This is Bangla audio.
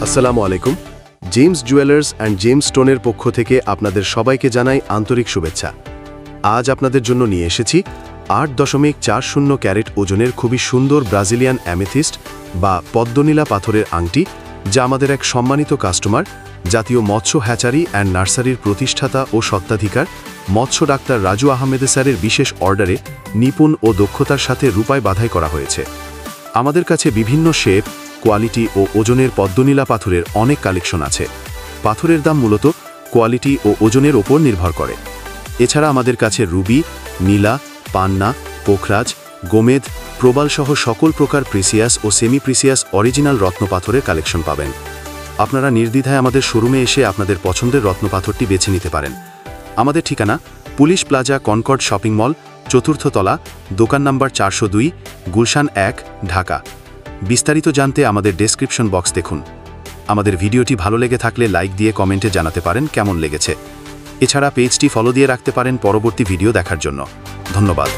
আসসালামু আলাইকুম। জেমস জুয়েলার্স অ্যান্ড জেমস স্টোনের পক্ষ থেকে আপনাদের সবাইকে জানাই আন্তরিক শুভেচ্ছা। আজ আপনাদের জন্য নিয়ে এসেছি 8.40 ক্যারেট ওজনের খুবই সুন্দর ব্রাজিলিয়ান অ্যামেথিস্ট বা পদ্মনীলা পাথরের আংটি, যা আমাদের এক সম্মানিত কাস্টমার, জাতীয় মৎস্য হ্যাচারি অ্যান্ড নার্সারির প্রতিষ্ঠাতা ও স্বত্বাধিকার মৎস্য ডাক্তার রাজু আহমেদ স্যারের বিশেষ অর্ডারে নিপুণ ও দক্ষতার সাথে রূপায় বাধাই করা হয়েছে। আমাদের কাছে বিভিন্ন শেপ, কোয়ালিটি ও ওজনের পদ্মনীলা পাথরের অনেক কালেকশন আছে। পাথরের দাম মূলত কোয়ালিটি ও ওজনের ওপর নির্ভর করে। এছাড়া আমাদের কাছে রুবি, নীলা, পান্না, পোখরাজ, গোমেদ, প্রবালসহ সকল প্রকার প্রিসিয়াস ও সেমি প্রিসিয়াস অরিজিনাল রত্নপাথরের কালেকশন পাবেন। আপনারা নির্দ্বিধায় আমাদের শোরুমে এসে আপনাদের পছন্দের রত্নপাথরটি বেছে নিতে পারেন। আমাদের ঠিকানা Police Plaza Concord Shopping Mall, 4th তলা, দোকান নাম্বার 402, গুলশান 1, ঢাকা। বিস্তারিত জানতে আমাদের ডেসক্রিপশন বক্স দেখুন। আমাদের ভিডিওটি ভালো লেগে থাকলে লাইক দিয়ে কমেন্টে জানাতে পারেন কেমন লেগেছে। এছাড়া পেজটি ফলো দিয়ে রাখতে পারেন পরবর্তী ভিডিও দেখার জন্য। ধন্যবাদ।